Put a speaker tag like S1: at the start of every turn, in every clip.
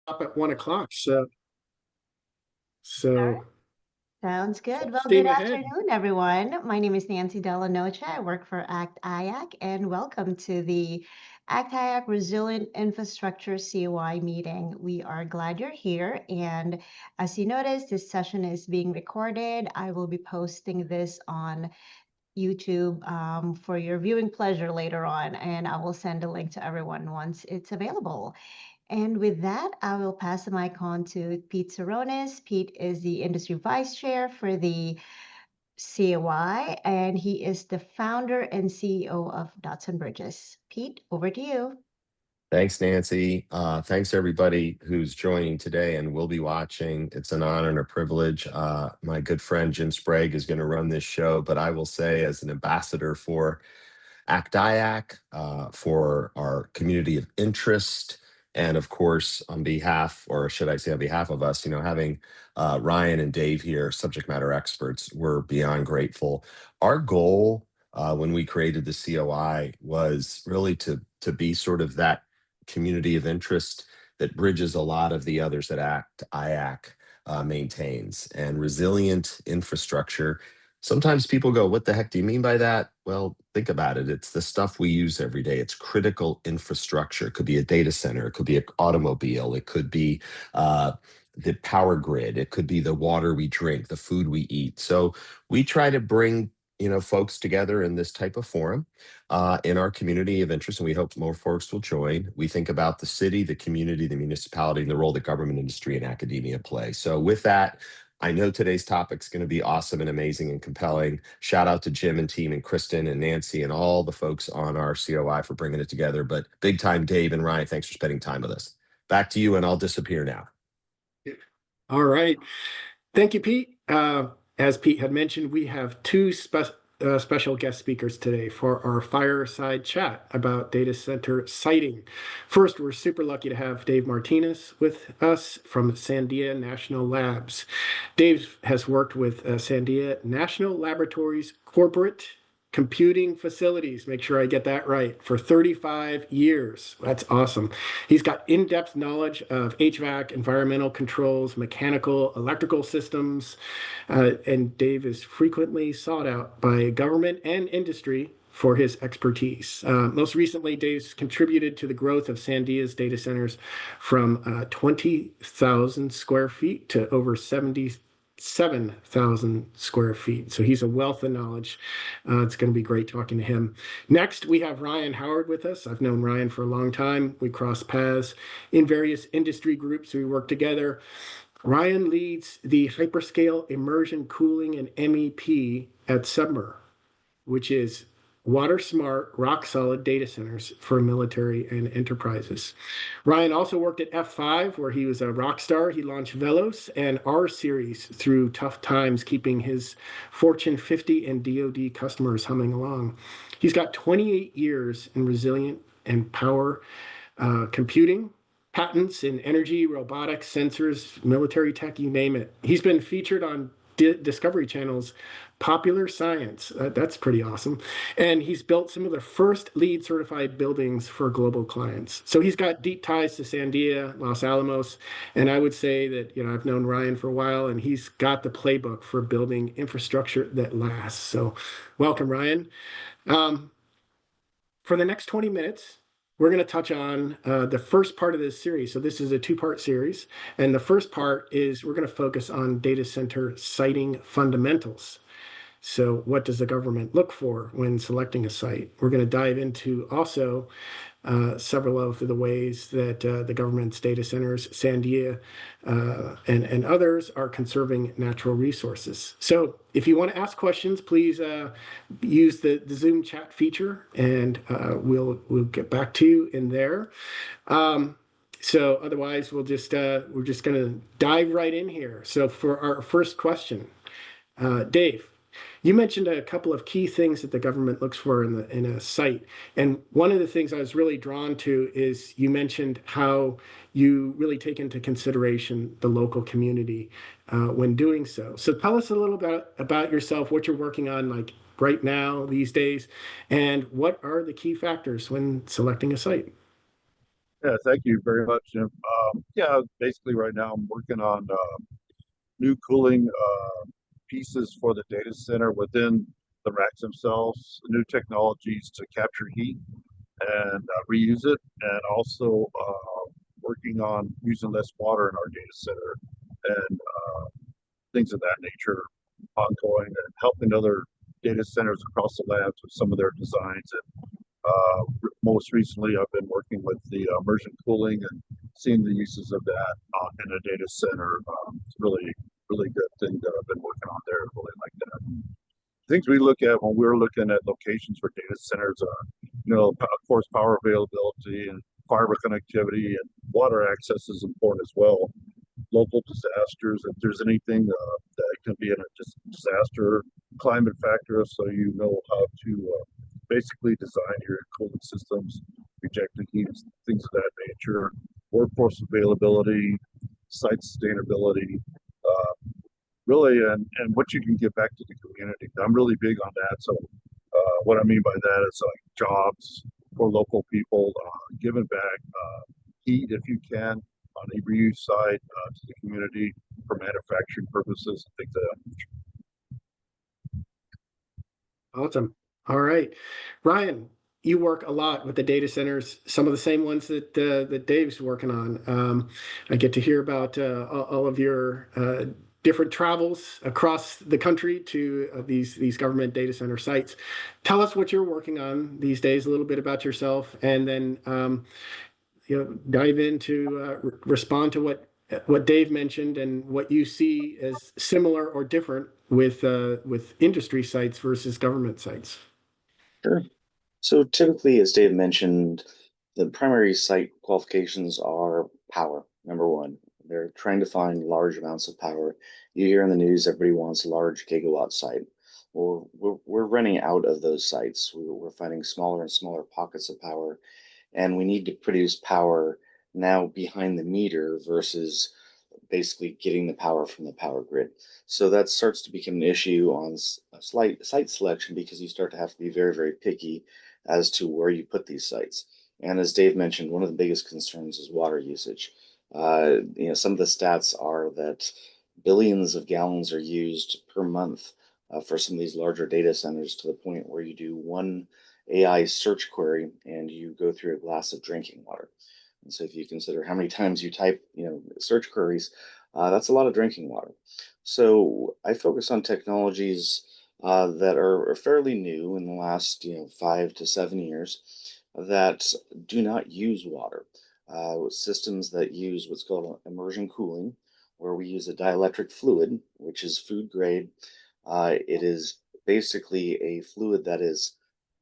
S1: up at 1 o'clock. So,
S2: All right.
S1: so
S2: Sounds good.
S1: full
S2: Well, good
S1: steam ahead.
S2: afternoon, everyone. My name is Nancy Della Noche. I work for ACT-IAC, and welcome to the ACT-IAC Resilient Infrastructure COI meeting. We are glad you're here. And as you notice, this session is being recorded. I will be posting this on YouTube for your viewing pleasure later on, and I will send a link to everyone once it's available. And with that, I will pass the mic on to Pete Saronis. Pete is the industry vice chair for the COI, and he is the founder and CEO of Dotson Bridges. Pete, over to you.
S3: Thanks, Nancy. Thanks, everybody who's joining today and will be watching. It's an honor and a privilege. My good friend Jim Sprague is going to run this show, but I will say, as an ambassador for ACT-IAC, for our community of interest, and of course, on behalf, or should I say on behalf of us, having Ryan and Dave here, subject matter experts, we're beyond grateful. Our goal when we created the COI was really to be sort of that community of interest that bridges a lot of the others that ACT-IAC maintains. And resilient infrastructure, sometimes people go, what the heck do you mean by that? Well, think about it. It's the stuff we use every day. It's critical infrastructure. It could be a data center. It could be an automobile. It could be the power grid. It could be the water we drink, the food we eat. So we try to bring folks together in this type of forum in our community of interest, and we hope more folks will join. We think about the city, the community, the municipality, and the role that government, industry, and academia play. So with that, I know today's topic is going to be awesome and amazing and compelling. Shout out to Jim and team and Kristen and Nancy and all the folks on our COI for bringing it together. But big time, Dave and Ryan, thanks for spending time with us. Back to you, and I'll disappear now.
S1: All right. Thank you, Pete. As Pete had mentioned, we have two special guest speakers today for our fireside chat about data center siting. First, we're super lucky to have Dave Martinez with us from Sandia National Labs. Dave has worked with Sandia National Laboratories corporate computing facilities, make sure I get that right, for 35 years. That's awesome. He's got in-depth knowledge of HVAC, environmental controls, mechanical, electrical systems, and Dave is frequently sought out by government and industry for his expertise. Most recently, Dave's contributed to the growth of Sandia's data centers from 20,000 square feet to over 77,000 square feet. So he's a wealth of knowledge. It's going to be great talking to him. Next, we have Ryan Howard with us. I've known Ryan for a long time. We cross paths in various industry groups. We work together. Ryan leads the hyperscale immersion cooling and MEP at Submer, which is water smart, rock solid data centers for military and enterprises. Ryan also worked at F5, where he was a rock star. He launched Velos and R Series through tough times, keeping his Fortune 50 and DoD customers humming along. He's got 28 years in resilient and power computing, patents in energy, robotics, sensors, military tech, you name it. He's been featured on Discovery Channel's Popular Science. That's pretty awesome. And he's built some of the first LEED certified buildings for global clients. So he's got deep ties to Sandia, Los Alamos. And I would say that, I've known Ryan for a while, and he's got the playbook for building infrastructure that lasts. So welcome, Ryan. For the next 20 minutes, we're going to touch on the first part of this series. So this is a two-part series. And the first part is we're going to focus on data center siting fundamentals. So what does the government look for when selecting a site? We're going to dive into also several of the ways that the government's data centers, Sandia, and others are conserving natural resources. So if you want to ask questions, please use the Zoom chat feature, and we'll get back to you in there. So otherwise, we're just going to dive right in here. So for our first question, Dave, you mentioned a couple of key things that the government looks for in a site. And one of the things I was really drawn to is you mentioned how you really take into consideration the local community when doing so. So tell us a little bit about yourself, what you're working on like right now, these days, and what are the key factors when selecting a site?
S4: Yeah, thank you very much, Jim. Yeah, basically right now I'm working on new cooling pieces for the data center within the racks themselves, new technologies to capture heat and reuse it, and also working on using less water in our data center and things of that nature ongoing and helping other data centers across the labs with some of their designs. And most recently, I've been working with the immersion cooling and seeing the uses of that in a data center. It's really, really good thing that I've been working on there. Really like that. Things we look at when we're looking at locations for data centers are, of course, power availability and fiber connectivity and water access is important as well. Local disasters, if there's anything that can be in a disaster climate factor, so you know how to basically design your cooling systems, rejecting heat, things of that nature, workforce availability, site sustainability, really, and what you can give back to the community. I'm really big on that. So what I mean by that is like jobs for local people, giving back heat if you can on a reuse side to the community for manufacturing purposes and things like
S1: Awesome. All right. Ryan, you work a lot with the data centers, some of the same ones that Dave's working on. I get to hear about all of your different travels across the country to these government data center sites. Tell us what you're working on these days, a little bit about yourself, and then dive into respond to what Dave mentioned and what you see as similar or different with industry sites versus government sites.
S5: Sure. So typically, as Dave mentioned, the primary site qualifications are power, number one. They're trying to find large amounts of power. You hear in the news, everybody wants a large gigawatt site. Well, we're running out of those sites. We're finding smaller and smaller pockets of power, and we need to produce power now behind the meter versus basically getting the power from the power grid. So that starts to become an issue on site selection because you start to have to be very, very picky as to where you put these sites. And as Dave mentioned, one of the biggest concerns is water usage. Some of the stats are that billions of gallons are used per month for some of these larger data centers to the point where you do one AI search query and you go through a glass of drinking water. And so if you consider how many times you type, search queries, that's a lot of drinking water. So I focus on technologies that are fairly new in the last, 5 to 7 years that do not use water. Systems that use what's called immersion cooling, where we use a dielectric fluid, which is food grade. It is basically a fluid that is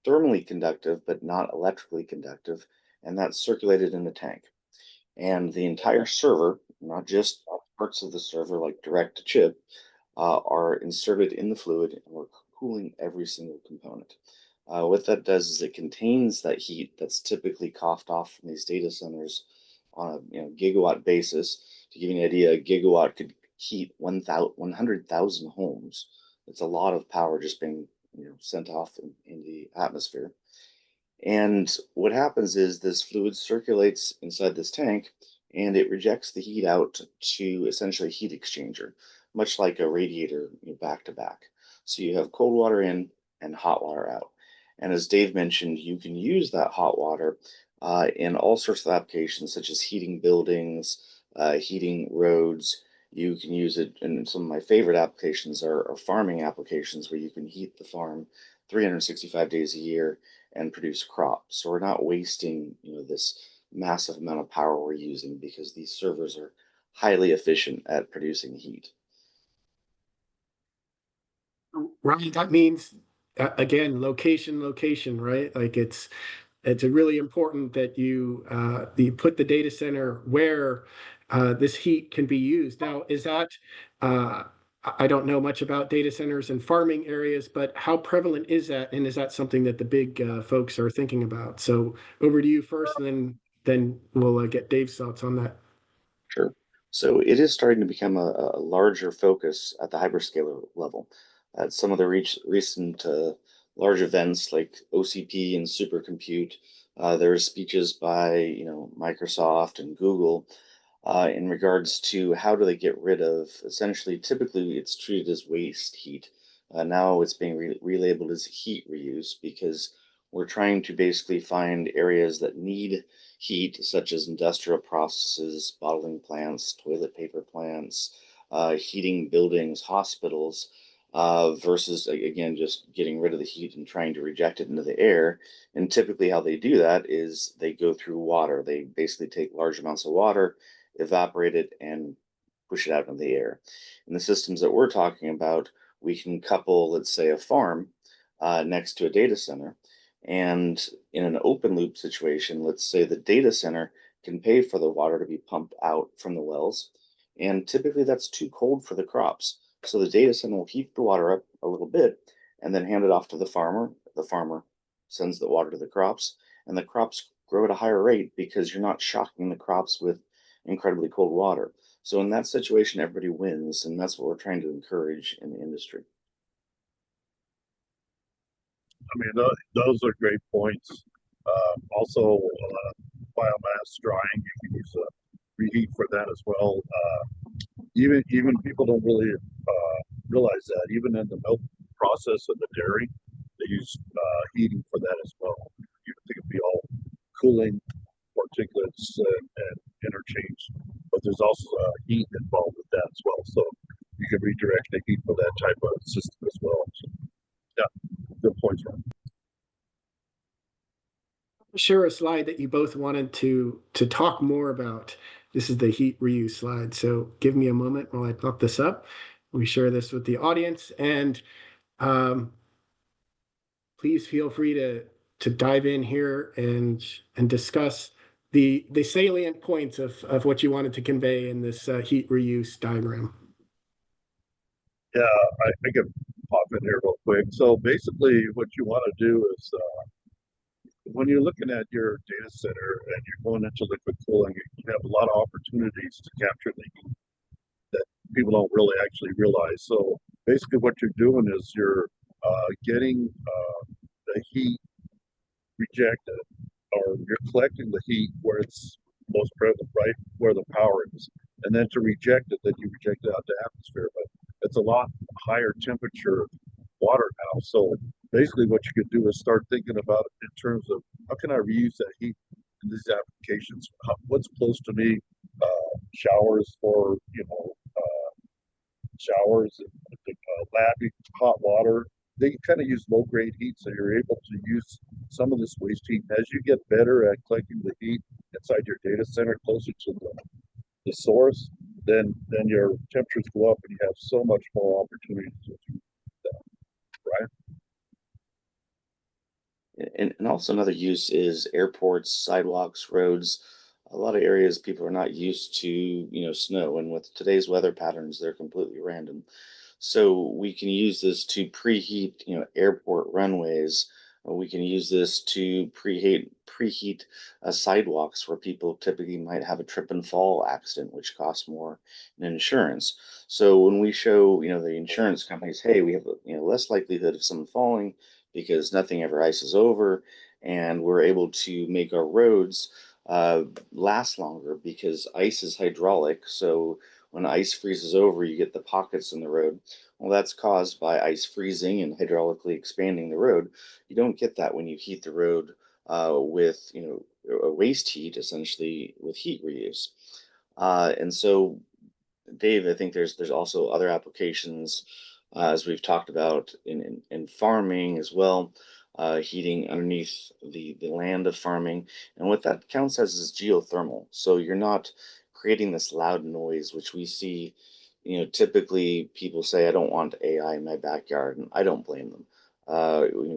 S5: thermally conductive but not electrically conductive, and that's circulated in the tank. And the entire server, not just parts of the server like direct to chip, are inserted in the fluid, and we're cooling every single component. What that does is it contains that heat that's typically coughed off from these data centers on a gigawatt basis. To give you an idea, a gigawatt could heat 100,000 homes. It's a lot of power just being sent off in the atmosphere. And what happens is this fluid circulates inside this tank and it rejects the heat out to essentially a heat exchanger, much like a radiator back to back. So you have cold water in and hot water out. And as Dave mentioned, you can use that hot water in all sorts of applications, such as heating buildings, heating roads. You can use it in some of my favorite applications are farming applications where you can heat the farm 365 days a year and produce crops. So we're not wasting, this massive amount of power we're using because these servers are highly efficient at producing heat.
S1: Right. That means again, location, right? Like it's really important that you put the data center where this heat can be used. Now, is that I don't know much about data centers and farming areas, but how prevalent is that? And is that something that the big folks are thinking about? So over to you first, and then we'll get Dave's thoughts on that.
S5: Sure. So it is starting to become a larger focus at the hyperscaler level. At some of the recent large events like OCP and Supercompute, There are speeches by Microsoft and Google in regards to how do they get rid of, essentially, typically it's treated as waste heat. Now it's being relabeled as heat reuse because we're trying to basically find areas that need heat, such as industrial processes, bottling plants, toilet paper plants, heating buildings, hospitals, versus again just getting rid of the heat and trying to reject it into the air. And typically, how they do that is they go through water. They basically take large amounts of water, evaporate it, and push it out into the air. In the systems that we're talking about, we can couple, let's say, a farm next to a data center. And in an open loop situation, let's say the data center can pay for the water to be pumped out from the wells. And typically that's too cold for the crops. So the data center will heat the water up a little bit and then hand it off to the farmer. The farmer sends the water to the crops, and the crops grow at a higher rate because you're not shocking the crops with incredibly cold water. So in that situation, everybody wins, and that's what we're trying to encourage in the industry.
S4: I mean, those are great points. Also, biomass drying, you can use reheat for that as well. Even people don't really realize that. Even in the milk process of the dairy, they use heating for that as well. You think it'd be all cooling, particulates, and interchange, but there's also heat involved with that as well. So you can redirect the heat for that type of system as well. So, yeah, good points, Ron.
S1: Share a slide that you both wanted to talk more about. This is the heat reuse slide. So give me a moment while I pop this up. We share this with the audience, and please feel free to dive in here and discuss the salient points of what you wanted to convey in this heat reuse diagram.
S4: Yeah, I can pop in here real quick. So basically, what you want to do is when you're looking at your data center and you're going into liquid cooling, you have a lot of opportunities to capture the heat that people don't really actually realize. So basically, what you're doing is you're getting the heat rejected, or you're collecting the heat where it's most prevalent, right where the power is, and then to reject it, then you reject it out to atmosphere. But it's a lot higher temperature water now. So basically, what you could do is start thinking about it in terms of how can I reuse that heat in these applications? What's close to me? Showers for showers, lab hot water. They kind of use low grade heat, so you're able to use some of this waste heat. As you get better at collecting the heat inside your data center closer to the source, then your temperatures go up and you have so much more opportunities to do that, right?
S5: And also another use is airports, sidewalks, roads. A lot of areas people are not used to, snow, and with today's weather patterns, they're completely random. So we can use this to preheat, airport runways. We can use this to preheat sidewalks where people typically might have a trip and fall accident, which costs more in insurance. So when we show, the insurance companies, hey, we have less likelihood of someone falling because nothing ever ices over, and we're able to make our roads last longer because ice is hydraulic. So when ice freezes over, you get the pockets in the road. Well, that's caused by ice freezing and hydraulically expanding the road. You don't get that when you heat the road with a waste heat, essentially with heat reuse. And so Dave, I think there's also other applications, as we've talked about in farming as well, heating underneath the land of farming. And what that counts as is geothermal. So you're not creating this loud noise, which we see, typically people say, I don't want AI in my backyard, and I don't blame them.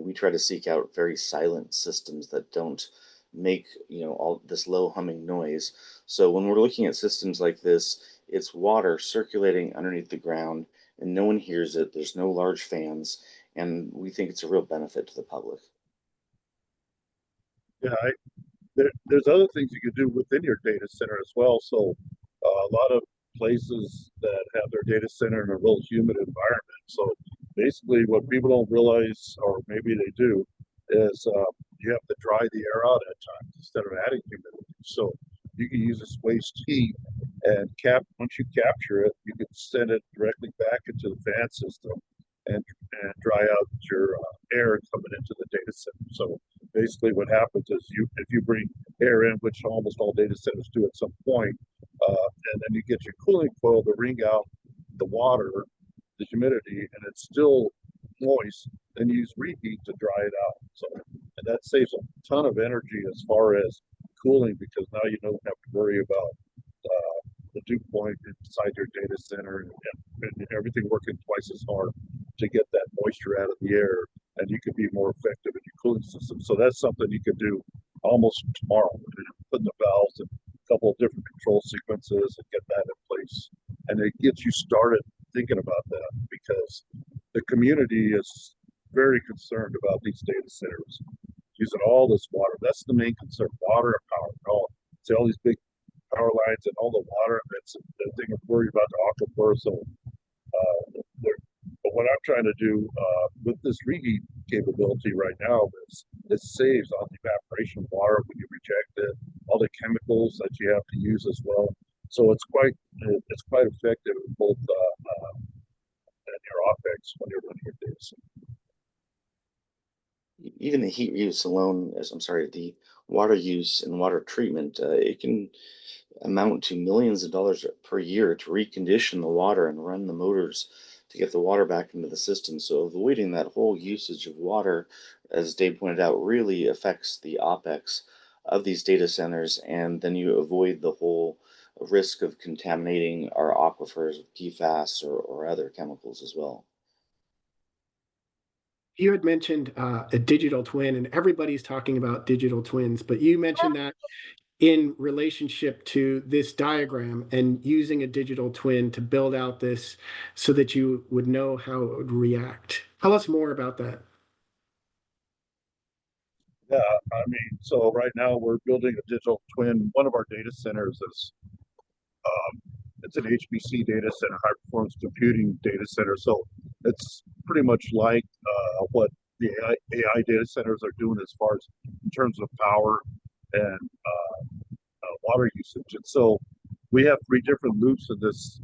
S5: We try to seek out very silent systems that don't make, all this low humming noise. So when we're looking at systems like this, it's water circulating underneath the ground and no one hears it. There's no large fans, and we think it's a real benefit to the public.
S4: Yeah, there's other things you could do within your data center as well. So a lot of places that have their data center in a real humid environment. So basically, what people don't realize, or maybe they do, is you have to dry the air out at times instead of adding humidity. So you can use this waste heat and once you capture it, you can send it directly back into the fan system and dry out your air coming into the data center. So basically what happens is if you bring air in, which almost all data centers do at some point, and then you get your cooling coil to wring out the water, the humidity, and it's still moist, then you use reheat to dry it out. So, and that saves a ton of energy as far as cooling, because now you don't have to worry about the dew point inside your data center and everything working twice as hard to get that moisture out of the air, and you can be more effective in your cooling system. So that's something you can do almost tomorrow. Put the valves and a couple of different control sequences and get that in place. And it gets you started thinking about that, because the community is very concerned about these data centers using all this water. That's the main concern: water and power. All these big power lines and all the water. That's the thing I'm worried about, the aquifer. So, but what I'm trying to do with this reheat capability right now is it saves on the evaporation water when you reject it, all the chemicals that you have to use as well. So it's quite effective in both and your OpEx when you're running your data center.
S5: Even the heat use alone, the water use and water treatment, it can amount to millions of dollars per year to recondition the water and run the motors to get the water back into the system. So avoiding that whole usage of water, as Dave pointed out, really affects the OpEx of these data centers, and then you avoid the whole risk of contaminating our aquifers with PFAS or other chemicals as well.
S1: You had mentioned a digital twin, and everybody's talking about digital twins, but you mentioned that in relationship to this diagram and using a digital twin to build out this so that you would know how it would react. Tell us more about that.
S4: Yeah, I mean, so right now we're building a digital twin. One of our data centers is it's an HPC data center, high performance computing data center. So it's pretty much like what the AI data centers are doing as far as in terms of power and water usage. And so we have 3 different loops in this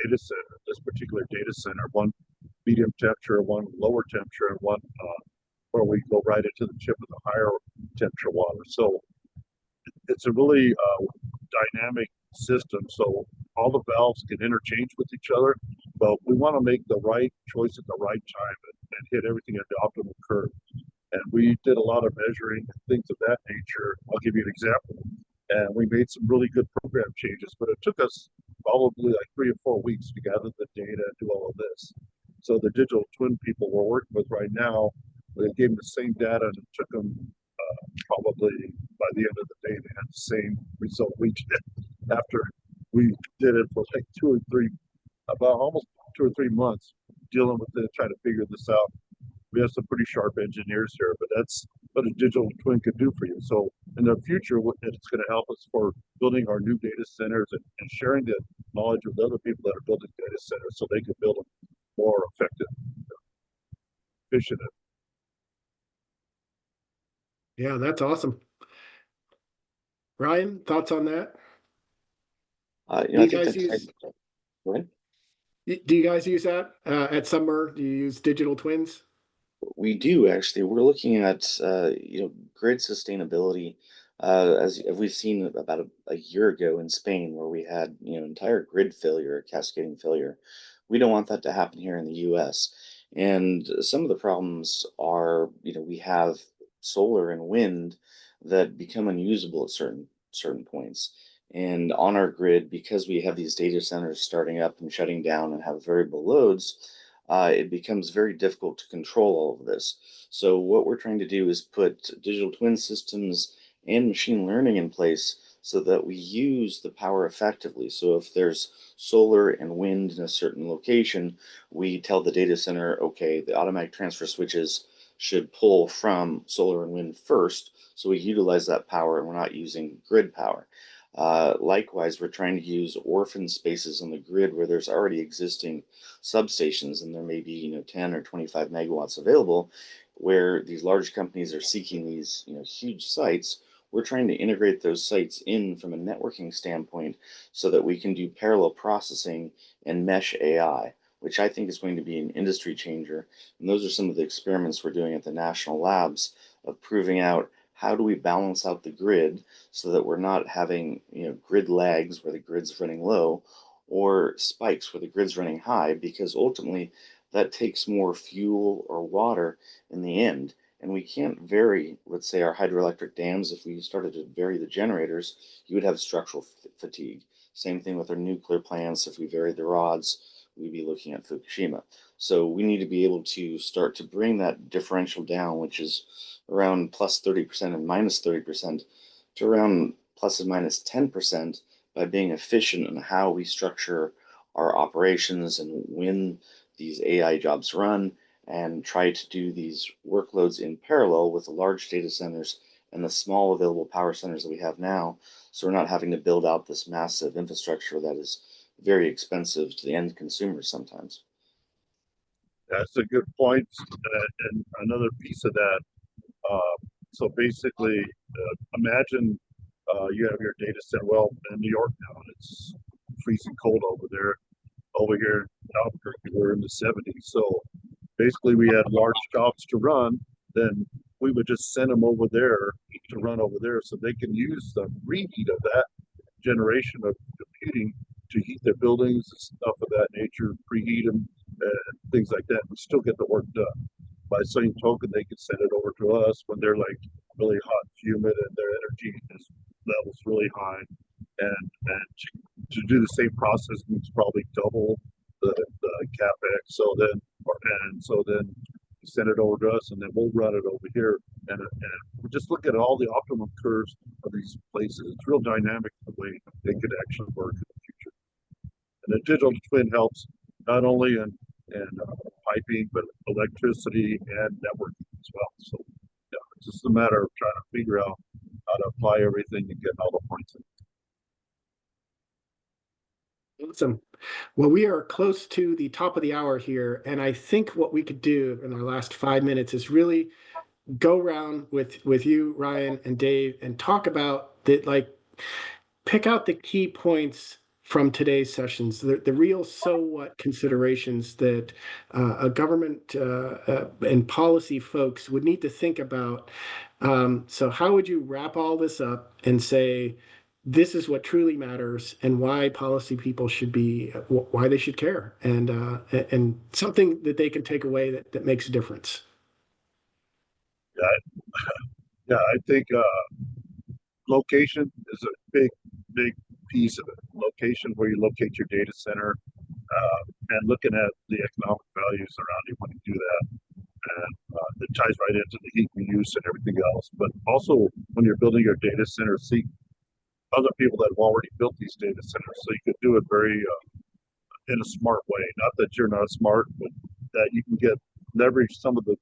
S4: data center, this particular data center: one medium temperature, one lower temperature, and one where we go right into the chip of the higher temperature water. So it's a really dynamic system. So all the valves can interchange with each other, but we want to make the right choice at the right time and hit everything at the optimal curve. And we did a lot of measuring and things of that nature. I'll give you an example. And we made some really good program changes, but it took us probably like 3 or 4 weeks to gather the data and do all of this. So the digital twin people we're working with right now, they gave them the same data, and it took them probably by the end of the day, they had the same result we did after we did it for like 2 or 3, about almost 2 or 3 months dealing with it, trying to figure this out. We have some pretty sharp engineers here, but that's what a digital twin can do for you. So in the future, it's going to help us for building our new data centers and sharing the knowledge with other people that are building data centers so they can build them more effective, efficient.
S1: Yeah, that's awesome. Ryan, thoughts on that?
S5: I think that's go ahead.
S1: Do you guys use that at Summer? Do you use digital twins?
S5: We do actually. We're looking at grid sustainability, as we've seen about a year ago in Spain, where we had entire grid failure, cascading failure. We don't want that to happen here in the U.S. And some of the problems are, we have solar and wind that become unusable at certain points. And on our grid, because we have these data centers starting up and shutting down and have variable loads, it becomes very difficult to control all of this. So what we're trying to do is put digital twin systems and machine learning in place so that we use the power effectively. So if there's solar and wind in a certain location, we tell the data center, okay, the automatic transfer switches should pull from solar and wind first, so we utilize that power and we're not using grid power. Likewise, we're trying to use orphan spaces on the grid where there's already existing substations and there may be 10 or 25 megawatts available, where these large companies are seeking these huge sites. We're trying to integrate those sites in from a networking standpoint so that we can do parallel processing and mesh AI, which I think is going to be an industry changer. And those are some of the experiments we're doing at the national labs of proving out how do we balance out the grid so that we're not having grid lags where the grid's running low, or spikes where the grid's running high, because ultimately that takes more fuel or water in the end. And we can't vary, let's say, our hydroelectric dams. If we started to vary the generators, you would have structural fatigue. Same thing with our nuclear plants. If we varied the rods, we'd be looking at Fukushima. So we need to be able to start to bring that differential down, which is around plus 30% and minus 30%, to around plus and minus 10%, by being efficient in how we structure our operations and when these AI jobs run, and try to do these workloads in parallel with the large data centers and the small available power centers that we have now. So we're not having to build out this massive infrastructure that is very expensive to the end consumers sometimes.
S4: That's a good point. And another piece of that, so basically, imagine you have your data center. Well, in New York now, it's freezing cold over there. Over here in Albuquerque, we're in the 70s. So basically, we had large jobs to run. Then we would just send them over there to run over there so they can use the reheat of that generation of computing to heat their buildings and stuff of that nature, preheat them, and things like that. We still get the work done. By the same token, they can send it over to us when they're like really hot and humid and their energy levels really high. And to do the same process means probably double the capex. So then you send it over to us, and then we'll run it over here. And we just look at all the optimum curves of these places. It's real dynamic the way they could actually work in the future. And the digital twin helps not only in piping, but electricity and networking as well. So yeah, it's just a matter of trying to figure out how to apply everything and get all the points in.
S1: Awesome. Well, we are close to the top of the hour here, and I think what we could do in our last 5 minutes is really go around with you, Ryan and Dave, and talk about pick out the key points from today's sessions, the real so what considerations that a government and policy folks would need to think about. So how would you wrap all this up and say, this is what truly matters and why policy people should be, why they should care, and something that they can take away that makes a difference?
S4: Yeah, I think location is a big piece of it. Location, where you locate your data center, and looking at the economic values around it when you do that. And it ties right into the heat reuse and everything else. But also, when you're building your data center, see other people that have already built these data centers, so you could do it very in a smart way. Not that you're not smart, but that you can leverage some of the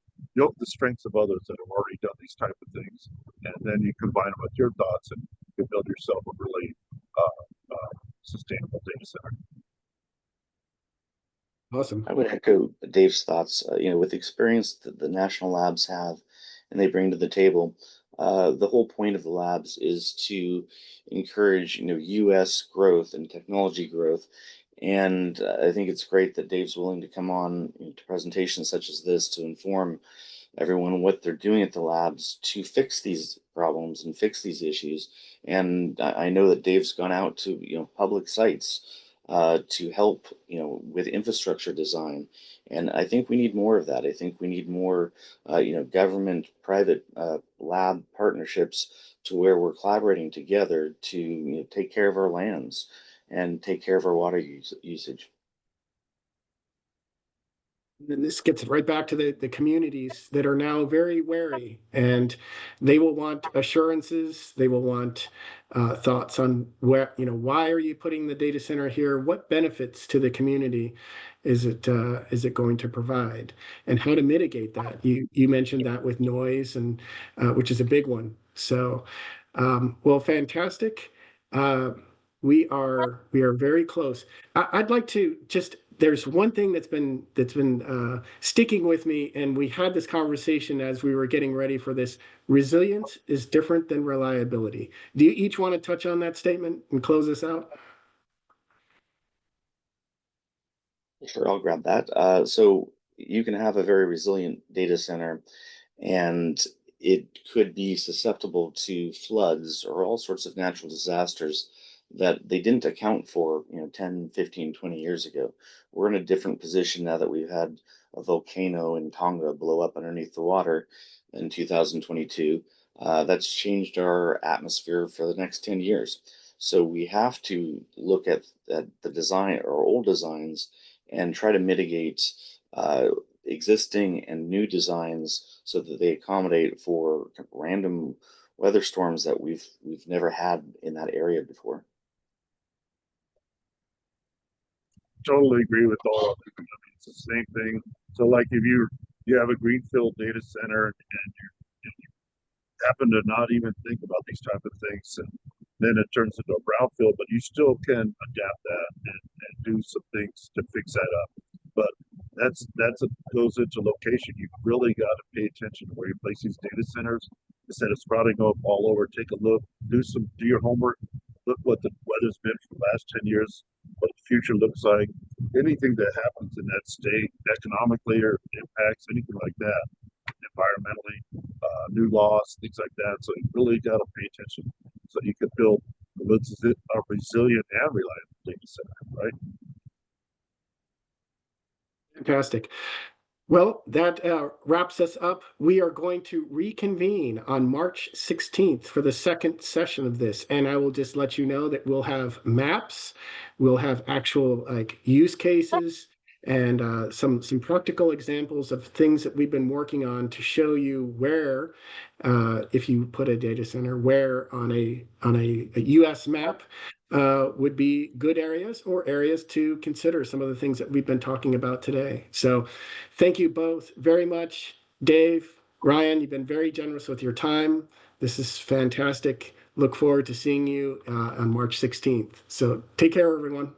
S4: strengths of others that have already done these type of things, and then you combine them with your thoughts, and you build yourself a really sustainable data center.
S1: Awesome.
S5: I would echo Dave's thoughts. With the experience that the national labs have and they bring to the table, the whole point of the labs is to encourage, U.S. growth and technology growth. And I think it's great that Dave's willing to come on to presentations such as this to inform everyone what they're doing at the labs to fix these problems and fix these issues. And I know that Dave's gone out to public sites to help with infrastructure design, and I think we need more of that. I think we need more government private lab partnerships to where we're collaborating together to take care of our lands and take care of our water usage.
S1: And this gets right back to the communities that are now very wary, and they will want assurances. They will want thoughts on why are you putting the data center here? What benefits to the community is it going to provide, and how to mitigate that? You mentioned that with noise, and which is a big one. So, well, fantastic. We are very close. I'd like to just there's one thing that's been sticking with me, and we had this conversation as we were getting ready for this. Resilience is different than reliability. Do you each want to touch on that statement and close this out?
S5: Sure, I'll grab that. So you can have a very resilient data center, and it could be susceptible to floods or all sorts of natural disasters that they didn't account for, 10, 15, 20 years ago. We're in a different position now that we've had a volcano in Tonga blow up underneath the water in 2022. That's changed our atmosphere for the next 10 years. So we have to look at the design or old designs and try to mitigate existing and new designs so that they accommodate for random weather storms that we've never had in that area before.
S4: Totally agree with all of it. I mean, it's the same thing. So like if you have a greenfield data center and you happen to not even think about these type of things, and then it turns into a brownfield, but you still can adapt that and do some things to fix that up. But goes into location. You really got to pay attention to where you place these data centers. Instead of sprouting up all over, take a look, do your homework, look what the weather's been for the last 10 years, what the future looks like. Anything that happens in that state, economically or impacts, anything like that, environmentally, new laws, things like that. So you really got to pay attention so you can build a resilient and reliable data center, right?
S1: Fantastic. Well, that wraps us up. We are going to reconvene on March 16th for the second session of this. And I will just let you know that we'll have maps, we'll have actual use cases, and some practical examples of things that we've been working on to show you where, if you put a data center, where on a US map would be good areas or areas to consider some of the things that we've been talking about today. So thank you both very much. Dave, Ryan, you've been very generous with your time. This is fantastic. Look forward to seeing you on March 16th. So take care, everyone.